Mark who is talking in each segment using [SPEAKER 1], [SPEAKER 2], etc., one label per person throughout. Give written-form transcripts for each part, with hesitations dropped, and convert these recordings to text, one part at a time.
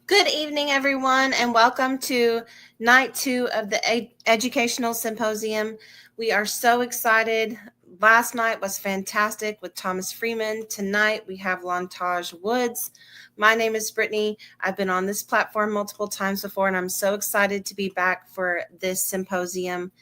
[SPEAKER 1] Good evening, everyone, and welcome to night 2 of the Educational Symposium. We are so excited. Last night was fantastic with Thomas Freeman. Tonight we have Lontage Woods. My name is Brittany. I've been on this platform multiple times before, and I'm so excited to be back for this symposium.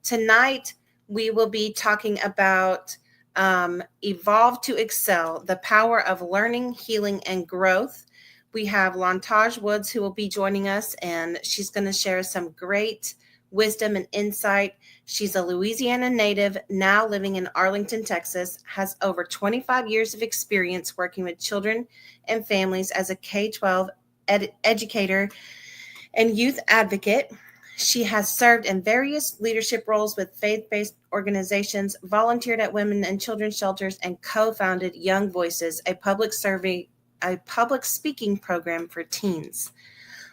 [SPEAKER 1] Tonight we will be talking about Evolve to Excel, the power of learning, healing, and growth. We have Lontage Woods who will be joining us, and she's going to share some great wisdom and insight. She's a Louisiana native, now living in Arlington, Texas, has over 25 years of experience working with children and families as a K-12 educator and youth advocate. She has served in various leadership roles with faith-based organizations, volunteered at women and children's shelters, and co-founded Young Voices, a public speaking program for teens.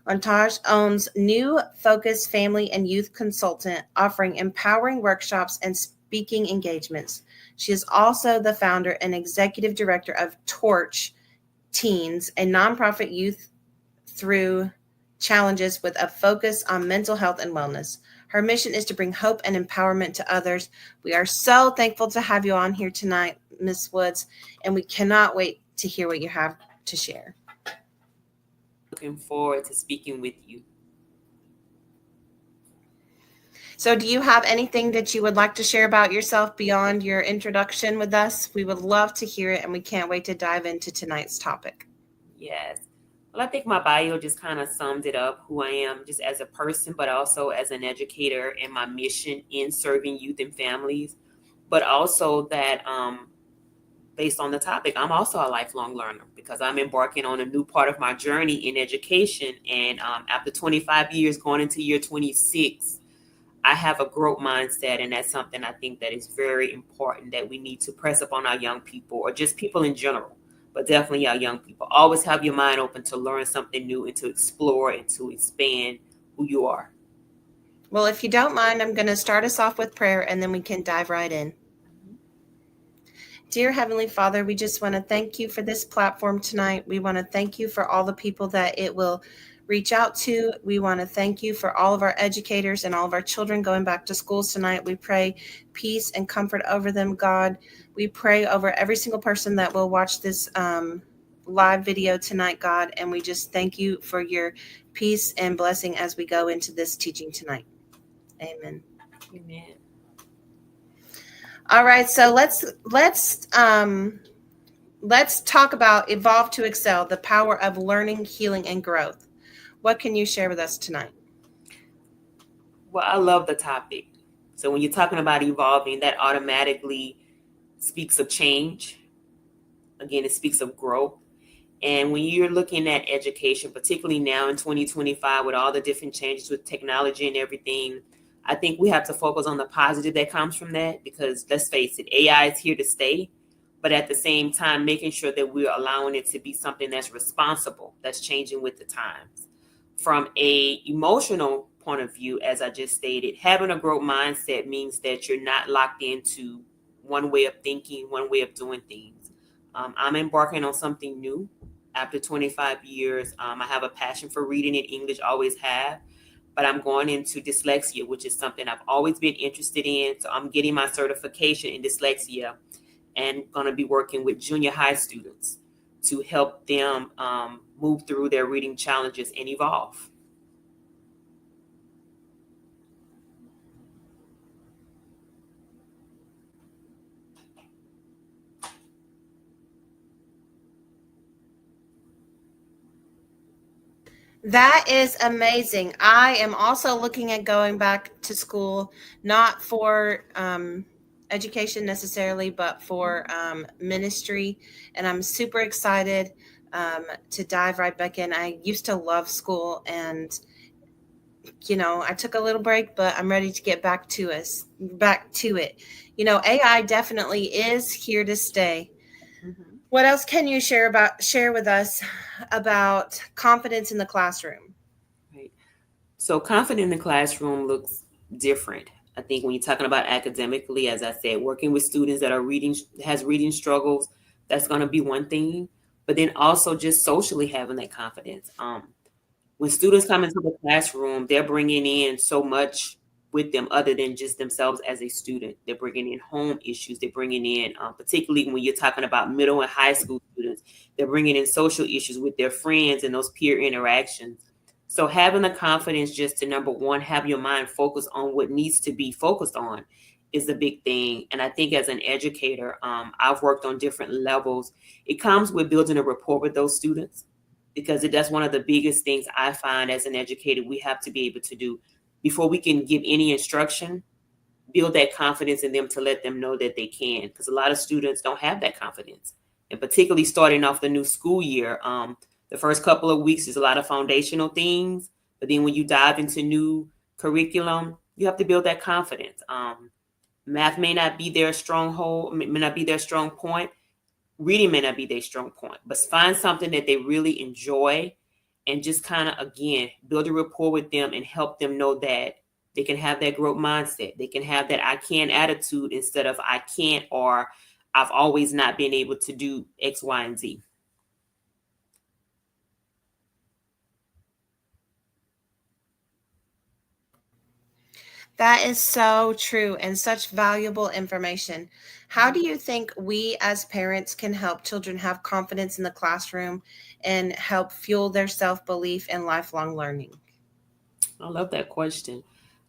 [SPEAKER 1] Lontage owns New Focus Family and Youth Consultant, offering empowering workshops and speaking engagements. She is also the founder and executive director of Torch Teens, a nonprofit youth through challenges with a focus on mental health and wellness. Her mission is to bring hope and empowerment to others. We are so thankful to have you on here tonight, Ms. Woods, and we cannot wait to hear what you have to share.
[SPEAKER 2] Looking forward to speaking with you.
[SPEAKER 1] So do you have anything that you would like to share about yourself beyond your introduction with us? We would love to hear it, and we can't wait to dive into tonight's topic.
[SPEAKER 2] Yes. Well, I think my bio just kind of summed it up, who I am just as a person, but also as an educator and my mission in serving youth and families, but also that based on the topic, I'm also a lifelong learner because I'm embarking on a new part of my journey in education. And after 25 years going into year 26, I have a growth mindset. And that's something I think that is very important that we need to press upon our young people or just people in general, but definitely our young people. Always have your mind open to learn something new and to explore and to expand who you are.
[SPEAKER 1] Well, if you don't mind, I'm going to start us off with prayer and then we can dive right in. Dear Heavenly Father, we just want to thank you for this platform tonight. We want to thank you for all the people that it will reach out to. We want to thank you for all of our educators and all of our children going back to schools tonight. We pray peace and comfort over them, God. We pray over every single person that will watch this live video tonight, God. And we just thank you for your peace and blessing as we go into this teaching tonight. Amen.
[SPEAKER 2] Amen.
[SPEAKER 1] All right, so let's talk about Evolve to Excel, the power of learning, healing, and growth. What can you share with us tonight?
[SPEAKER 2] Well, I love the topic. So when you're talking about evolving, that automatically speaks of change. Again, it speaks of growth. And when you're looking at education, particularly now in 2025, with all the different changes with technology and everything, I think we have to focus on the positive that comes from that, because let's face it, AI is here to stay. But at the same time, making sure that we're allowing it to be something that's responsible, that's changing with the times. From a emotional point of view, as I just stated, having a growth mindset means that you're not locked into one way of thinking, one way of doing things. I'm embarking on something new after 25 years. I have a passion for reading in English, always have, but I'm going into dyslexia, which is something I've always been interested in. So I'm getting my certification in dyslexia and going to be working with junior high students to help them move through their reading challenges and evolve.
[SPEAKER 1] That is amazing. I am also looking at going back to school, not for education necessarily, but for ministry. And I'm super excited to dive right back in. I used to love school, and I took a little break, but I'm ready to get back to it. AI definitely is here to stay.
[SPEAKER 2] Mm-hmm.
[SPEAKER 1] What else can you share with us about confidence in the classroom?
[SPEAKER 2] Right. So confidence in the classroom looks different. I think when you're talking about academically, as I said, working with students that are has reading struggles, that's going to be one thing. But then also just socially having that confidence. When students come into the classroom, they're bringing in so much with them other than just themselves as a student. They're bringing in home issues. They're bringing in, particularly when you're talking about middle and high school students, they're bringing in social issues with their friends and those peer interactions. So having the confidence just to, number one, have your mind focused on what needs to be focused on is a big thing. And I think as an educator, I've worked on different levels. It comes with building a rapport with those students, because that's one of the biggest things I find as an educator we have to be able to do before we can give any instruction. Build that confidence in them to let them know that they can, because a lot of students don't have that confidence. And particularly starting off the new school year, the first couple of weeks is a lot of foundational things, but then when you dive into new curriculum, you have to build that confidence. Math may not be their stronghold, may not be their strong point. Reading may not be their strong point, but find something that they really enjoy and just kind of, again, build a rapport with them and help them know that they can have that growth mindset. They can have that I can attitude instead of I can't, or I've always not been able to do X, Y, and Z.
[SPEAKER 1] That is so true and such valuable information. How do you think we as parents can help children have confidence in the classroom and help fuel their self belief and lifelong learning?
[SPEAKER 2] I love that question.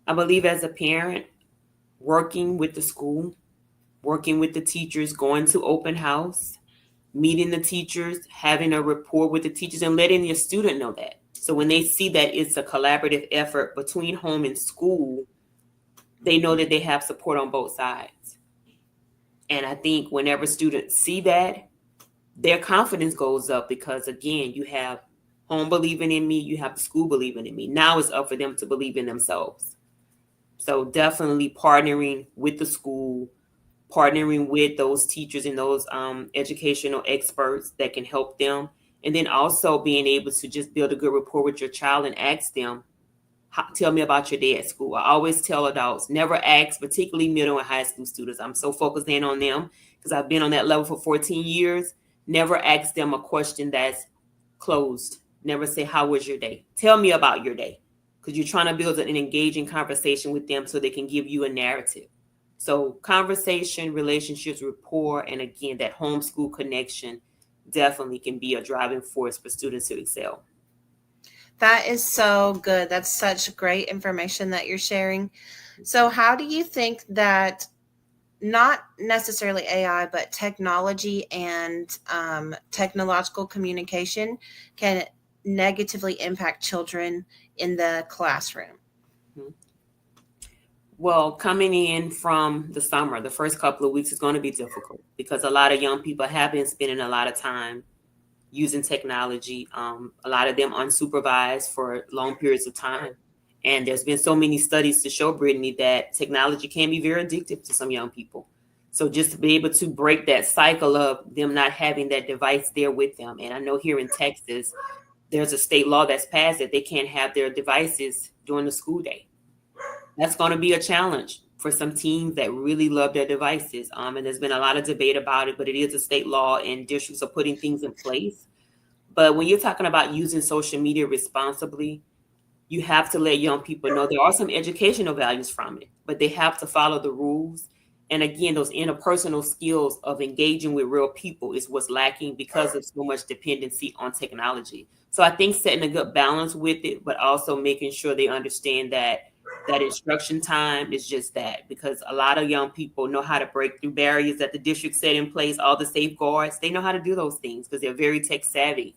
[SPEAKER 2] I believe as a parent, working with the school, working with the teachers, going to open house, meeting the teachers, having a rapport with the teachers, and letting your student know that. So when they see that it's a collaborative effort between home and school, they know that they have support on both sides. And I think whenever students see that, their confidence goes up, because again, you have home believing in me, you have the school believing in me. Now it's up for them to believe in themselves. So definitely partnering with the school, partnering with those teachers and those educational experts that can help them. And then also being able to just build a good rapport with your child and ask them, tell me about your day at school. I always tell adults, never ask, particularly middle and high school students. I'm so focused in on them because I've been on that level for 14 years. Never ask them a question that's closed. Never say, how was your day? Tell me about your day, because you're trying to build an engaging conversation with them so they can give you a narrative. So conversation, relationships, rapport, and again, that homeschool connection definitely can be a driving force for students to excel.
[SPEAKER 1] That is so good. That's such great information that you're sharing. So, how do you think that not necessarily AI, but technology and technological communication can negatively impact children in the classroom?
[SPEAKER 2] Mhm. Well, coming in from the summer, the first couple of weeks is going to be difficult because a lot of young people have been spending a lot of time using technology, a lot of them unsupervised for long periods of time. And there's been so many studies to show, Brittany, that technology can be very addictive to some young people. So just to be able to break that cycle of them not having that device there with them. And I know here in Texas, there's a state law that's passed that they can't have their devices during the school day. That's going to be a challenge for some teens that really love their devices. And there's been a lot of debate about it, but it is a state law and districts are putting things in place. But when you're talking about using social media responsibly, you have to let young people know there are some educational values from it, but they have to follow the rules. And again, those interpersonal skills of engaging with real people is what's lacking because of so much dependency on technology. So I think setting a good balance with it, but also making sure they understand that that instruction time is just that, because a lot of young people know how to break through barriers that the district set in place, all the safeguards. They know how to do those things because they're very tech savvy.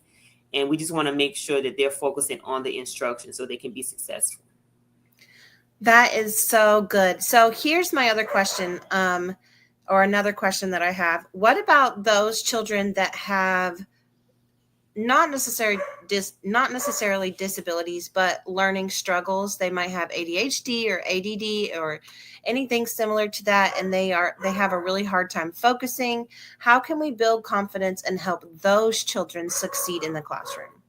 [SPEAKER 2] And we just want to make sure that they're focusing on the instruction so they can be successful.
[SPEAKER 1] That is so good. So here's my other question, or another question that I have. What about those children that have not necessarily disabilities, but learning struggles? They might have ADHD or ADD or anything similar to that, and they have a really hard time focusing. How can we build confidence and help those children succeed in the classroom?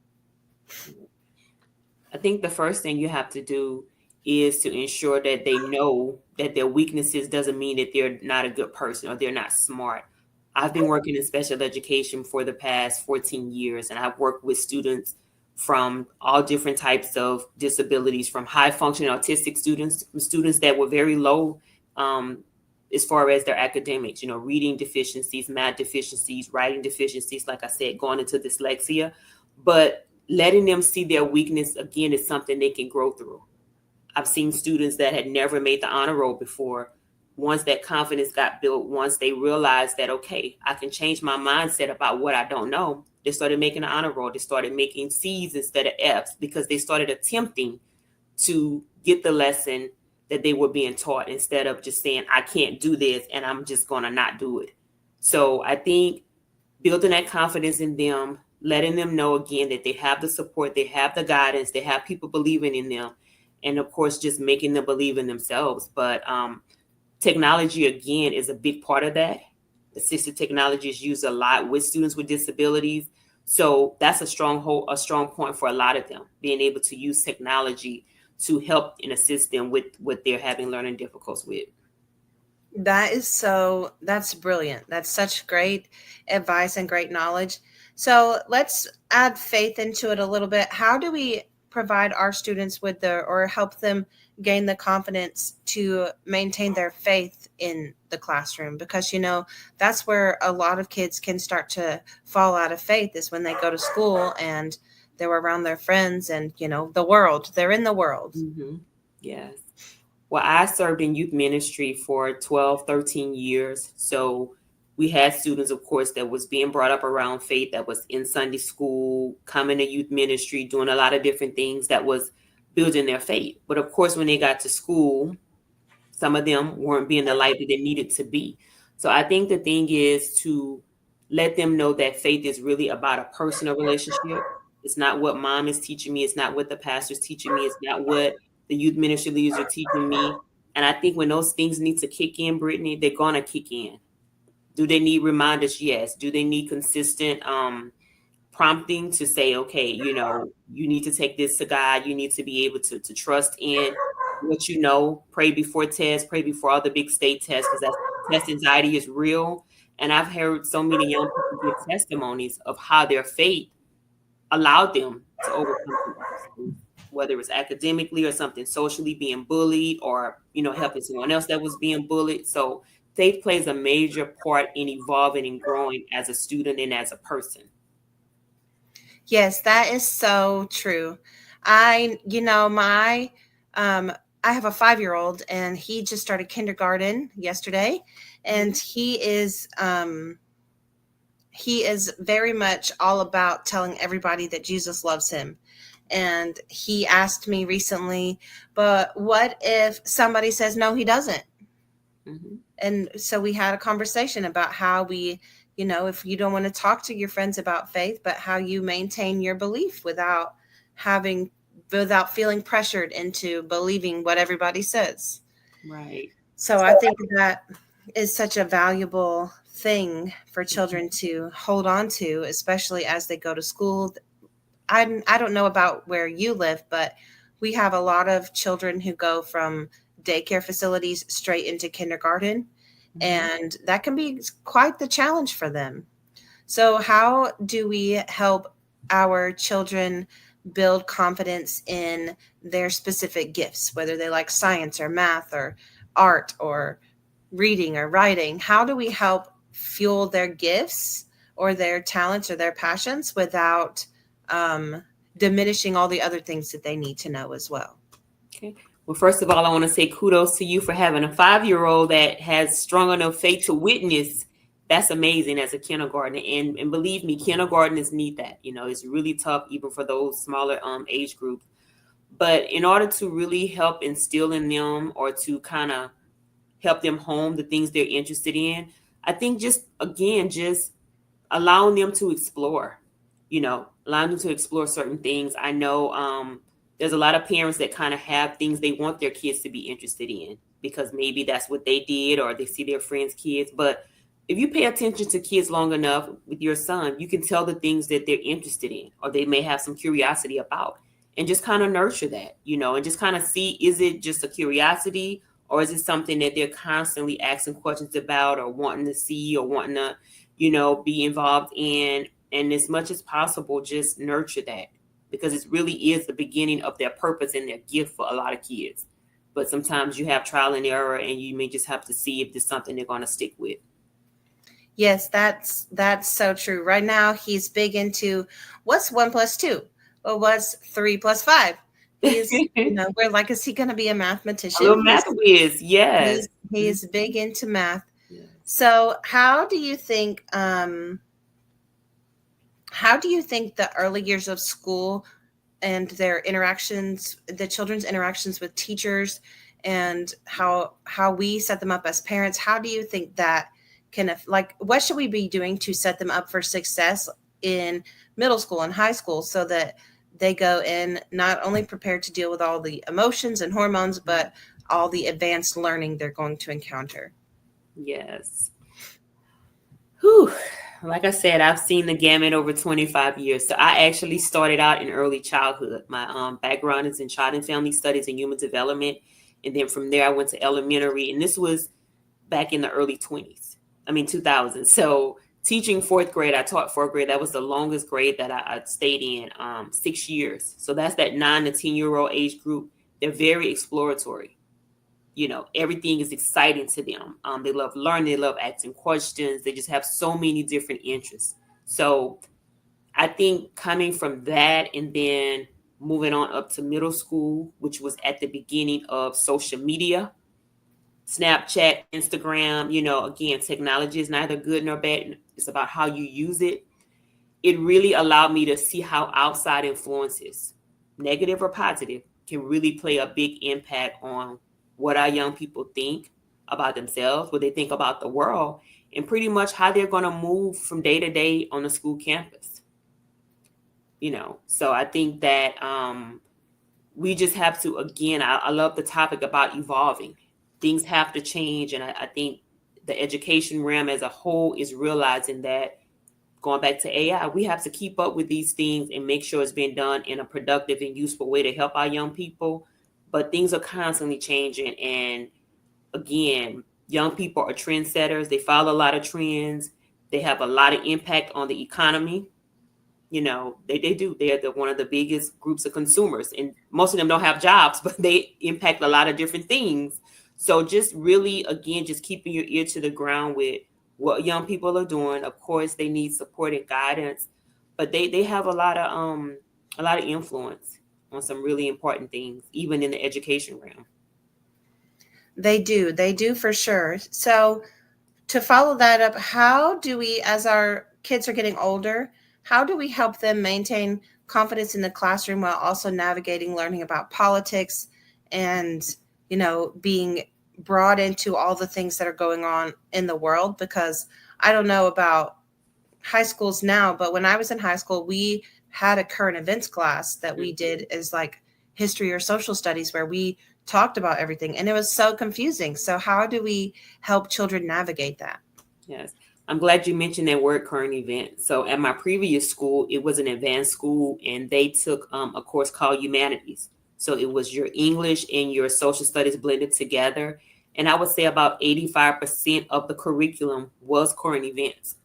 [SPEAKER 2] I think the first thing you have to do is to ensure that they know that their weaknesses doesn't mean that they're not a good person or they're not smart. I've been working in special education for the past 14 years, and I've worked with students from all different types of disabilities, from high functioning autistic students, from students that were very low as far as their academics, reading deficiencies, math deficiencies, writing deficiencies, like I said, going into dyslexia. But letting them see their weakness, again, is something they can grow through. I've seen students that had never made the honor roll before. Once that confidence got built, once they realized that, okay, I can change my mindset about what I don't know, they started making the honor roll. They started making C's instead of F's because they started attempting to get the lesson that they were being taught instead of just saying, I can't do this and I'm just going to not do it. So I think building that confidence in them, letting them know again that they have the support, they have the guidance, they have people believing in them. And of course, just making them believe in themselves. But technology, again, is a big part of that. Assistive technology is used a lot with students with disabilities. So that's a strong point for a lot of them, being able to use technology to help and assist them with what they're having learning difficulties with.
[SPEAKER 1] That's brilliant. That's such great advice and great knowledge. So let's add faith into it a little bit. How do we provide our students with or help them gain the confidence to maintain their faith in the classroom? Because, that's where a lot of kids can start to fall out of faith, is when they go to school and they're around their friends and, the world. They're in the world.
[SPEAKER 2] Mm-hmm. Yes. Well, I served in youth ministry for 12, 13 years. So we had students, of course, that was being brought up around faith, that was in Sunday school, coming to youth ministry, doing a lot of different things that was building their faith. But of course, when they got to school, some of them weren't being the light that they needed to be. So I think the thing is to let them know that faith is really about a personal relationship. It's not what mom is teaching me. It's not what the pastor's teaching me. It's not what the youth ministry leaders are teaching me. And I think when those things need to kick in, Brittany, they're going to kick in. Do they need reminders? Yes. Do they need consistent prompting to say, okay, you need to take this to God. You need to be able to trust in what pray before tests, pray before all the big state tests, because test anxiety is real. And I've heard so many young people give testimonies of how their faith allowed them to overcome things, whether it's academically or something socially, being bullied, or, helping someone else that was being bullied. So faith plays a major part in evolving and growing as a student and as a person.
[SPEAKER 1] Yes, that is so true. I have a 5-year-old, and he just started kindergarten yesterday, and he is very much all about telling everybody that Jesus loves him. And he asked me recently, but what if somebody says, no, he doesn't?
[SPEAKER 2] Mhm.
[SPEAKER 1] And so we had a conversation about how we, if you don't want to talk to your friends about faith, but how you maintain your belief without feeling pressured into believing what everybody says.
[SPEAKER 2] Right.
[SPEAKER 1] So I think that is such a valuable thing for children to hold on to, especially as they go to school. I don't know about where you live, but we have a lot of children who go from daycare facilities straight into kindergarten, and that can be quite the challenge for them. So, how do we help our children build confidence in their specific gifts, whether they like science or math or art or reading or writing? How do we help fuel their gifts or their talents or their passions without diminishing all the other things that they need to know as well?
[SPEAKER 2] Okay. Well, first of all, I want to say kudos to you for having a 5-year-old that has strong enough faith to witness. That's amazing as a kindergartner. And believe me, kindergartners need that. It's really tough even for those smaller age groups. But in order to really help instill in them or to kind of help them home the things they're interested in, I think just allowing them to explore, allowing them to explore certain things. I know there's a lot of parents that kind of have things they want their kids to be interested in because maybe that's what they did or they see their friends' kids. But if you pay attention to kids long enough with your son, you can tell the things that they're interested in or they may have some curiosity about and just kind of nurture that, and just kind of see, is it just a curiosity or is it something that they're constantly asking questions about or wanting to see or wanting to, be involved in? And as much as possible, just nurture that because it really is the beginning of their purpose and their gift for a lot of kids. But sometimes you have trial and error and you may just have to see if there's something they're going to stick with.
[SPEAKER 1] Yes, that's so true. Right now, he's big into what's 1 + 2, or what's 3 + 5. He's, we're like, is he going to be a mathematician?
[SPEAKER 2] A little math whiz, yes.
[SPEAKER 1] He's big into math.
[SPEAKER 2] Yes.
[SPEAKER 1] So, how do you think the early years of school and their interactions, the children's interactions with teachers, and how we set them up as parents, how do you think that what should we be doing to set them up for success in middle school and high school so that they go in not only prepared to deal with all the emotions and hormones, but all the advanced learning they're going to encounter?
[SPEAKER 2] Yes. Whew. Like I said, I've seen the gamut over 25 years. So I actually started out in early childhood. My background is in child and family studies and human development. And then from there, I went to elementary. And this was back in the early 2000s. So teaching fourth grade, I taught fourth grade. That was the longest grade that I stayed in, 6 years. So that's that 9 to 10-year-old age group. They're very exploratory. Everything is exciting to them. They love learning. They love asking questions. They just have so many different interests. So I think coming from that and then moving on up to middle school, which was at the beginning of social media, Snapchat, Instagram, again, technology is neither good nor bad. It's about how you use it. It really allowed me to see how outside influences, negative or positive, can really play a big impact on what our young people think about themselves, what they think about the world, and pretty much how they're going to move from day to day on the school campus. So I think that we just have to, again, I love the topic about evolving. Things have to change. And I think the education realm as a whole is realizing that, going back to AI, we have to keep up with these things and make sure it's being done in a productive and useful way to help our young people. But things are constantly changing. And again, young people are trendsetters. They follow a lot of trends. They have a lot of impact on the economy. They do. They're one of the biggest groups of consumers. And most of them don't have jobs, but they impact a lot of different things. So just really, again, just keeping your ear to the ground with what young people are doing. Of course, they need support and guidance, but they have a lot of influence on some really important things, even in the education realm.
[SPEAKER 1] They do for sure. So to follow that up, how do we, as our kids are getting older, how do we help them maintain confidence in the classroom while also navigating learning about politics and, being brought into all the things that are going on in the world? Because I don't know about high schools now, but when I was in high school, we had a current events class that we did as like history or social studies where we talked about everything, and it was so confusing. So how do we help children navigate that?
[SPEAKER 2] Yes. I'm glad you mentioned that word, current event. So at my previous school, it was an advanced school, and they took a course called humanities. So it was your English and your social studies blended together. And I would say about 85% of the curriculum was current events.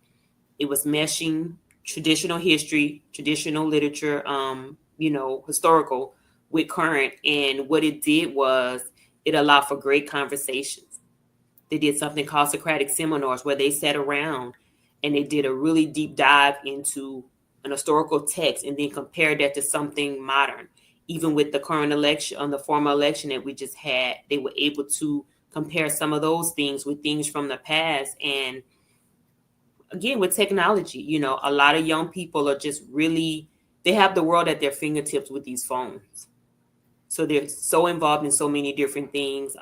[SPEAKER 2] It was meshing traditional history, traditional literature, historical with current. And what it did was it allowed for great conversations. They did something called Socratic seminars where they sat around and they did a really deep dive into an historical text and then compared that to something modern. Even with the current election, on the former election that we just had, they were able to compare some of those things with things from the past. And again, with technology, a lot of young people are just really, they have the world at their fingertips with these phones. So they're so involved in so many different things.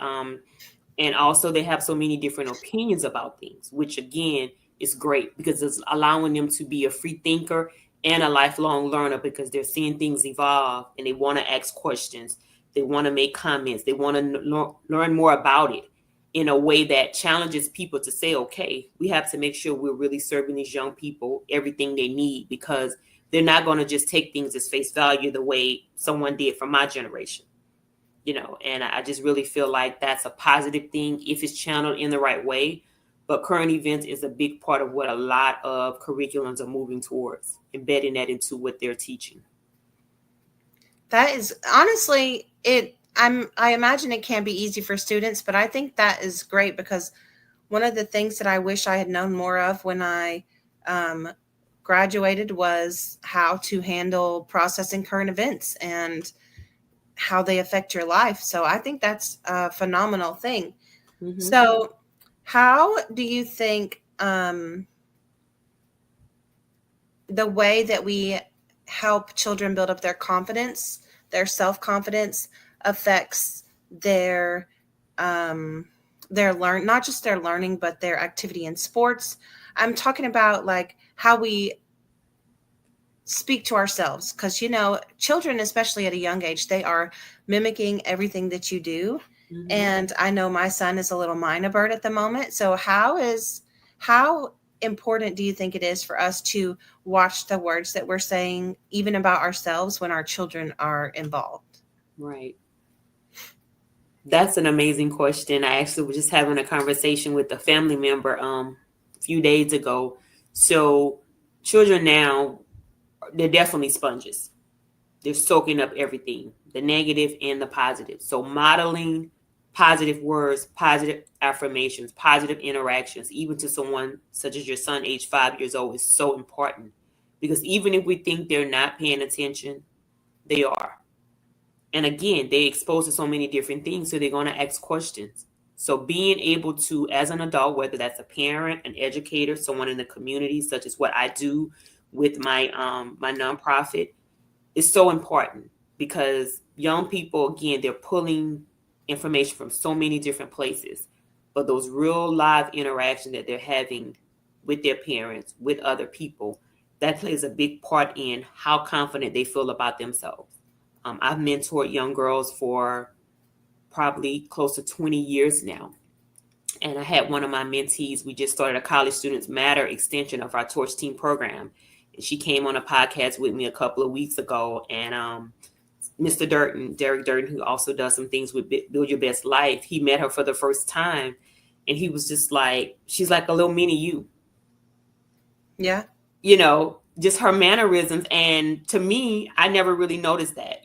[SPEAKER 2] And also they have so many different opinions about things, which again is great because it's allowing them to be a free thinker and a lifelong learner because they're seeing things evolve and they want to ask questions. They want to make comments. They want to learn more about it in a way that challenges people to say, okay, we have to make sure we're really serving these young people everything they need because they're not going to just take things as face value the way someone did from my generation. And I just really feel like that's a positive thing if it's channeled in the right way. But current events is a big part of what a lot of curriculums are moving towards, embedding that into what they're teaching.
[SPEAKER 1] That is honestly I imagine it can be easy for students, but I think that is great because one of the things that I wish I had known more of when I graduated was how to handle processing current events and how they affect your life. So I think that's a phenomenal thing. Mm-hmm. So how do you think the way that we help children build up their confidence, their self-confidence, affects their not just their learning, but their activity in sports? I'm talking about like how we speak to ourselves, because children, especially at a young age, they are mimicking everything that you do. Mm-hmm. And I know my son is a little minor bird at the moment. So how important do you think it is for us to watch the words that we're saying, even about ourselves, when our children are involved?
[SPEAKER 2] Right. That's an amazing question. I actually was just having a conversation with a family member a few days ago. So children now, they're definitely sponges. They're soaking up everything, the negative and the positive. So modeling positive words, positive affirmations, positive interactions, even to someone such as your son, age 5 years old, is so important. Because even if we think they're not paying attention, they are. And again, they're exposed to so many different things, so they're going to ask questions. So being able to, as an adult, whether that's a parent, an educator, someone in the community, such as what I do with my my nonprofit, is so important because young people, again, they're pulling information from so many different places. But those real live interactions that they're having with their parents, with other people, that plays a big part in how confident they feel about themselves. I've mentored young girls for probably close to 20 years now. And I had one of my mentees, we just started a College Students Matter extension of our Torch Team program. And she came on a podcast with me a couple of weeks ago. And Mr. Derek Durden, who also does some things with Build Your Best Life, he met her for the first time. And he was just like, she's like a little mini you.
[SPEAKER 1] Yeah.
[SPEAKER 2] Just her mannerisms. And to me, I never really noticed that,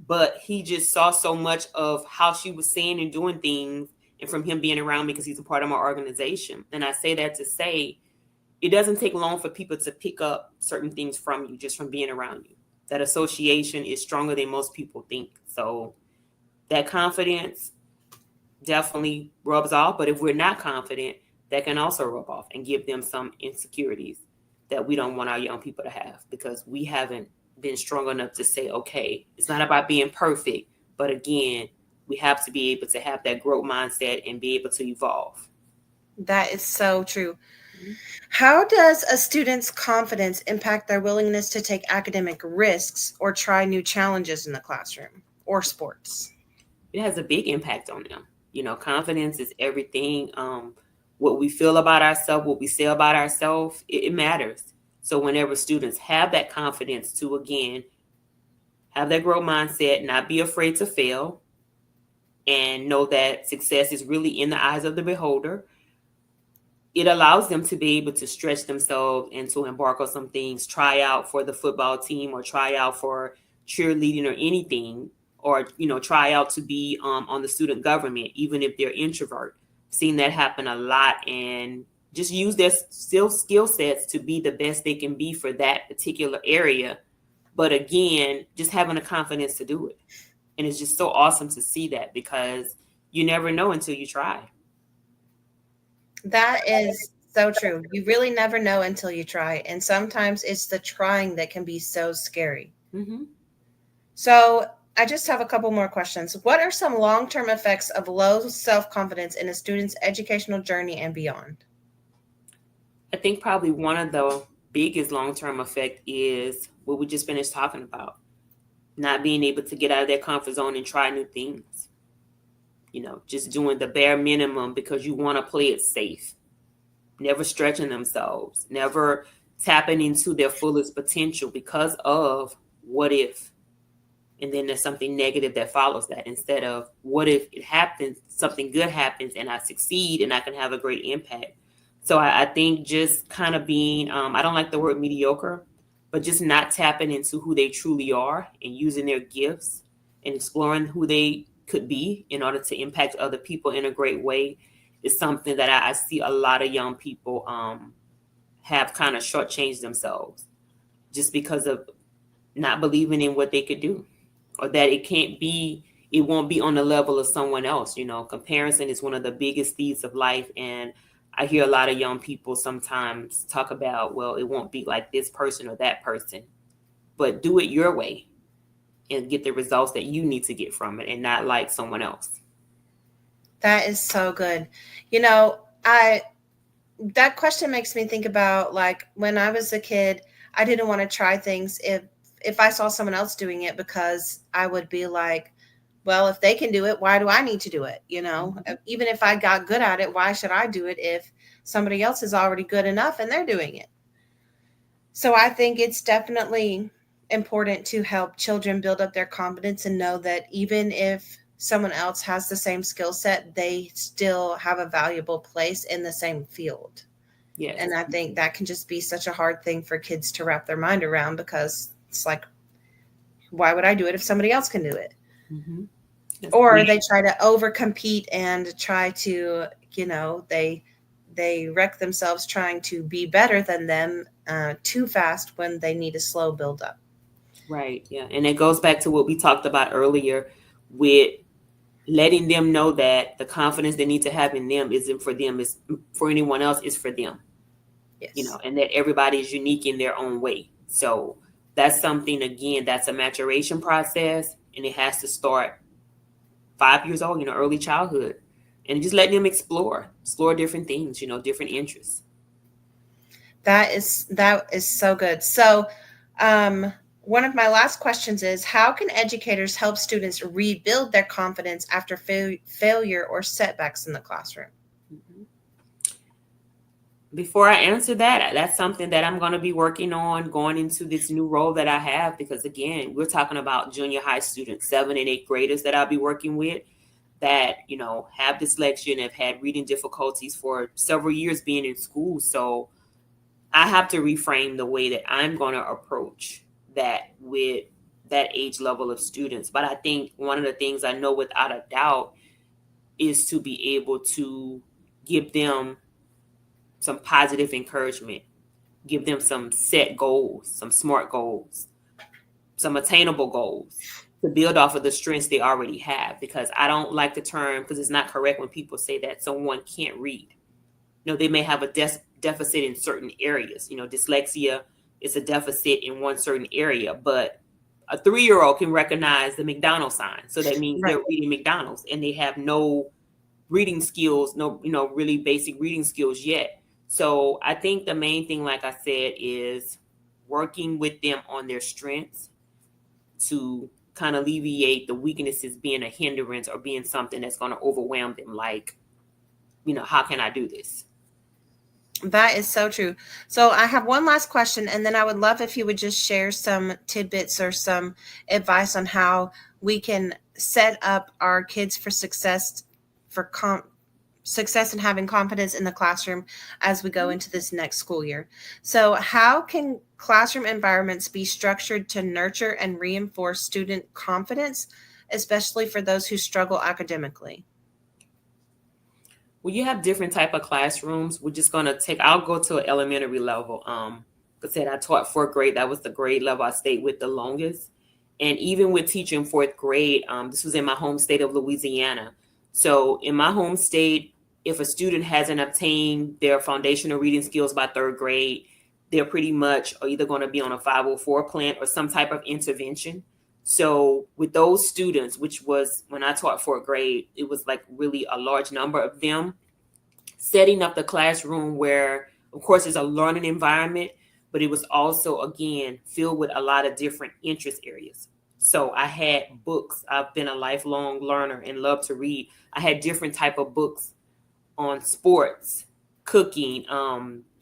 [SPEAKER 2] but he just saw so much of how she was saying and doing things, and from him being around me because he's a part of my organization. And I say that to say, it doesn't take long for people to pick up certain things from you just from being around you. That association is stronger than most people think. So that confidence definitely rubs off. But if we're not confident, that can also rub off and give them some insecurities. that we don't want our young people to have, because we haven't been strong enough to say, okay, it's not about being perfect, but again, we have to be able to have that growth mindset and be able to evolve.
[SPEAKER 1] That is so true.
[SPEAKER 2] Mm-hmm.
[SPEAKER 1] How does a student's confidence impact their willingness to take academic risks or try new challenges in the classroom or sports?
[SPEAKER 2] It has a big impact on them. Confidence is everything. What we feel about ourselves, what we say about ourselves, it matters. So whenever students have that confidence to, again, have that growth mindset, not be afraid to fail, and know that success is really in the eyes of the beholder, it allows them to be able to stretch themselves and to embark on some things, try out for the football team or try out for cheerleading or anything, or, try out to be on the student government, even if they're introvert. Seen that happen a lot, and just use their skill sets to be the best they can be for that particular area. But again, just having the confidence to do it. And it's just so awesome to see that, because you never know until you try.
[SPEAKER 1] That is so true. You really never know until you try. And sometimes it's the trying that can be so scary.
[SPEAKER 2] Mm-hmm.
[SPEAKER 1] So I just have a couple more questions. What are some long-term effects of low self-confidence in a student's educational journey and beyond?
[SPEAKER 2] I think probably one of the biggest long-term effect is what we just finished talking about. Not being able to get out of their comfort zone and try new things. Just doing the bare minimum because you want to play it safe. Never stretching themselves. Never tapping into their fullest potential because of what if. And then there's something negative that follows that, instead of what if it happens, something good happens and I succeed and I can have a great impact. So I think just kind of being, I don't like the word mediocre, but just not tapping into who they truly are and using their gifts and exploring who they could be in order to impact other people in a great way is something that I see a lot of young people have kind of shortchanged themselves just because of not believing in what they could do, or that it won't be on the level of someone else. Comparison is one of the biggest thieves of life. And I hear a lot of young people sometimes talk about, well, it won't be like this person or that person, but do it your way and get the results that you need to get from it and not like someone else.
[SPEAKER 1] That is so good. That question makes me think about, like, when I was a kid, I didn't want to try things if I saw someone else doing it, because I would be like, well, if they can do it, why do I need to do it?
[SPEAKER 2] Mm-hmm.
[SPEAKER 1] Even if I got good at it, why should I do it if somebody else is already good enough and they're doing it? So I think it's definitely important to help children build up their confidence and know that even if someone else has the same skill set, they still have a valuable place in the same field.
[SPEAKER 2] Yes.
[SPEAKER 1] And I think that can just be such a hard thing for kids to wrap their mind around, because it's like, why would I do it if somebody else can do it?
[SPEAKER 2] Mm-hmm.
[SPEAKER 1] Or they try to over compete and try to, they wreck themselves trying to be better than them too fast when they need a slow build up.
[SPEAKER 2] Right. Yeah. And it goes back to what we talked about earlier with letting them know that the confidence they need to have in them isn't for them, it's for anyone else, it's for them.
[SPEAKER 1] Yes.
[SPEAKER 2] And that everybody is unique in their own way. So that's something, again, that's a maturation process, and it has to start 5 years old, early childhood, and just letting them explore different things, different interests.
[SPEAKER 1] That is so good. So, one of my last questions is, how can educators help students rebuild their confidence after failure or setbacks in the classroom?
[SPEAKER 2] Mm-hmm. Before I answer that, that's something that I'm going to be working on going into this new role that I have, because again, we're talking about junior high students, 7th and 8th graders that I'll be working with that, have dyslexia and have had reading difficulties for several years being in school. So I have to reframe the way that I'm going to approach that with that age level of students. But I think one of the things I know without a doubt is to be able to give them some positive encouragement, give them some set goals, some SMART goals, some attainable goals to build off of the strengths they already have. Because I don't like the term, because it's not correct when people say that someone can't read. They may have a deficit in certain areas. Dyslexia is a deficit in one certain area, but a 3-year-old can recognize the McDonald's sign. So that means
[SPEAKER 1] Right.
[SPEAKER 2] they're reading McDonald's and they have no reading skills, no, really basic reading skills yet. So I think the main thing, like I said, is working with them on their strengths to kind of alleviate the weaknesses being a hindrance or being something that's going to overwhelm them. Like, how can I do this?
[SPEAKER 1] That is so true. So I have one last question, and then I would love if you would just share some tidbits or some advice on how we can set up our kids for success, for success and having confidence in the classroom as we go into this next school year. So how can classroom environments be structured to nurture and reinforce student confidence, especially for those who struggle academically?
[SPEAKER 2] Well, you have different type of classrooms. We're just going to I'll go to an elementary level. Like I said, I taught 4th grade. That was the grade level I stayed with the longest. And even with teaching 4th grade, this was in my home state of Louisiana. So in my home state, if a student hasn't obtained their foundational reading skills by 3rd grade, they're pretty much either going to be on a 504 plan or some type of intervention. So with those students, which was when I taught 4th grade, it was like really a large number of them, setting up the classroom where, of course, it's a learning environment, but it was also, again, filled with a lot of different interest areas. So I had books. I've been a lifelong learner and love to read. I had different type of books on sports, cooking,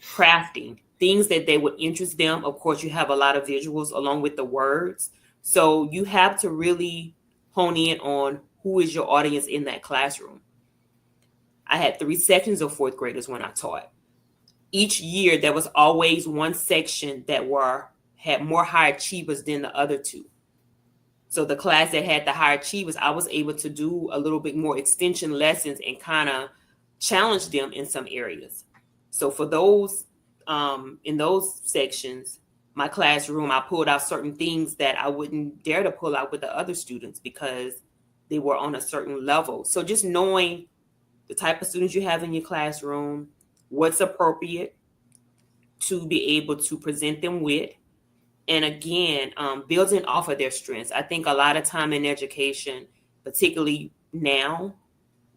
[SPEAKER 2] crafting, things that they would interest them. Of course, you have a lot of visuals along with the words. So you have to really hone in on who is your audience in that classroom. I had 3 sections of 4th graders when I taught. Each year, there was always one section that had more high achievers than the other 2. So the class that had the high achievers, I was able to do a little bit more extension lessons and kind of challenge them in some areas. So for those, in those sections, my classroom, I pulled out certain things that I wouldn't dare to pull out with the other students because they were on a certain level. So just knowing the type of students you have in your classroom, what's appropriate to be able to present them with, and again, building off of their strengths. I think a lot of time in education, particularly now,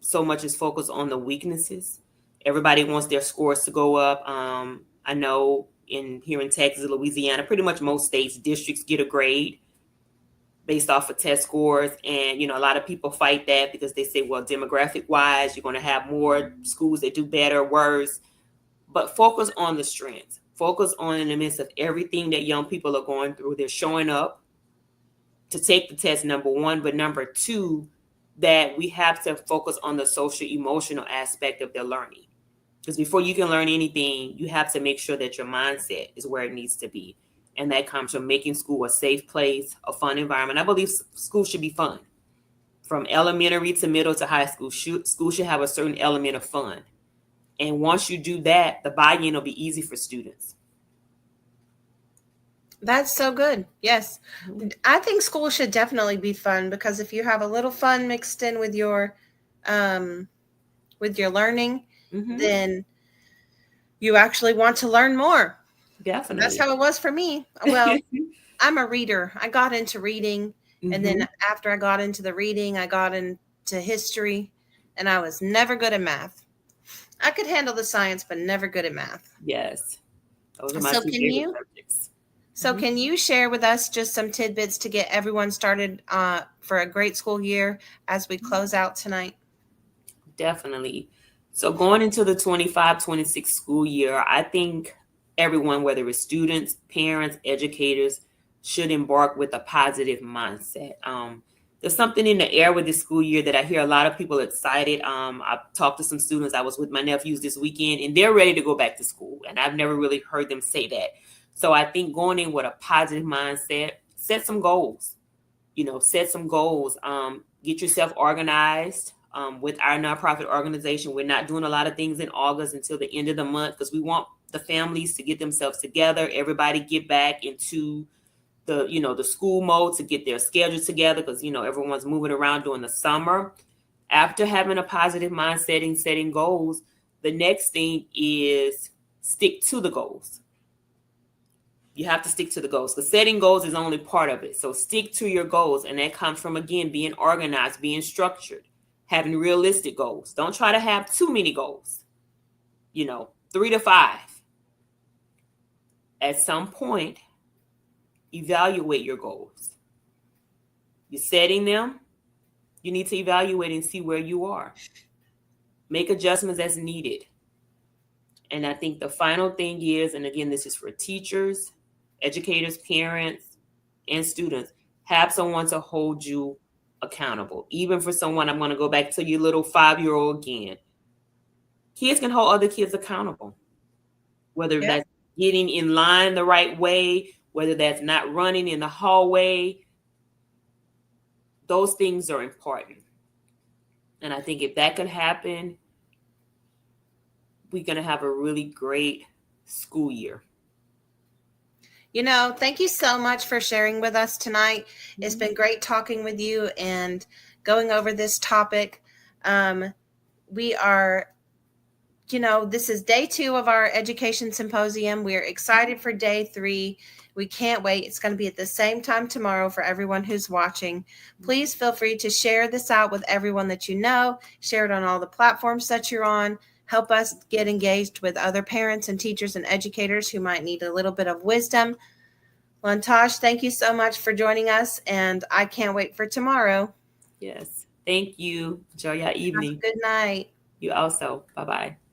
[SPEAKER 2] so much is focused on the weaknesses. Everybody wants their scores to go up. I know here in Texas, Louisiana, pretty much most states, districts get a grade based off of test scores. And, a lot of people fight that because they say, well, demographic wise, you're going to have more schools that do better, worse. But focus on the strengths. Focus on, in the midst of everything that young people are going through, they're showing up to take the test, number 1. But number 2, that we have to focus on the social emotional aspect of their learning. Because before you can learn anything, you have to make sure that your mindset is where it needs to be. And that comes from making school a safe place, a fun environment. I believe school should be fun. From elementary to middle to high school, school should have a certain element of fun. And once you do that, the buy-in will be easy for students.
[SPEAKER 1] That's so good. Yes. I think school should definitely be fun because if you have a little fun mixed in with your learning, then you actually want to learn more.
[SPEAKER 2] Definitely.
[SPEAKER 1] That's how it was for me. Well, I'm a reader. I got into reading. And then after I got into the reading, I got into history, and I was never good at math. I could handle the science, but never good at math.
[SPEAKER 2] Yes. Those are my 2 favorite subjects.
[SPEAKER 1] So can you share with us just some tidbits to get everyone started for a great school year as we close out tonight?
[SPEAKER 2] Definitely. So going into the 25-26 school year, I think everyone, whether it's students, parents, educators, should embark with a positive mindset. There's something in the air with this school year that I hear a lot of people excited. I've talked to some students. I was with my nephews this weekend, and they're ready to go back to school. And I've never really heard them say that. So I think going in with a positive mindset, set some goals. Set some goals. Get yourself organized. With our nonprofit organization, we're not doing a lot of things in August until the end of the month because we want the families to get themselves together. Everybody get back into the school mode to get their schedules together because, everyone's moving around during the summer. After having a positive mindset and setting goals, the next thing is stick to the goals. You have to stick to the goals, because setting goals is only part of it. So stick to your goals. And that comes from, again, being organized, being structured, having realistic goals. Don't try to have too many goals, 3 to 5. At some point, evaluate your goals. You're setting them. You need to evaluate and see where you are. Make adjustments as needed. And I think the final thing is, and again, this is for teachers, educators, parents, and students, have someone to hold you accountable. Even for someone, I'm going to go back to your little 5-year-old again. Kids can hold other kids accountable, whether that's getting in line the right way, whether that's not running in the hallway. Those things are important. And I think if that could happen, we're going to have a really great school year.
[SPEAKER 1] Thank you so much for sharing with us tonight. It's been great talking with you and going over this topic. We are, this is day 2 of our education symposium. We are excited for day 3. We can't wait. It's going to be at the same time tomorrow for everyone who's watching. Please feel free to share this out with everyone that you know. Share it on all the platforms that you're on. Help us get engaged with other parents and teachers and educators who might need a little bit of wisdom. Lontage, thank you so much for joining us, and I can't wait for tomorrow.
[SPEAKER 2] Yes. Thank you. Enjoy your evening.
[SPEAKER 1] Have a good night.
[SPEAKER 2] You also. Bye-bye.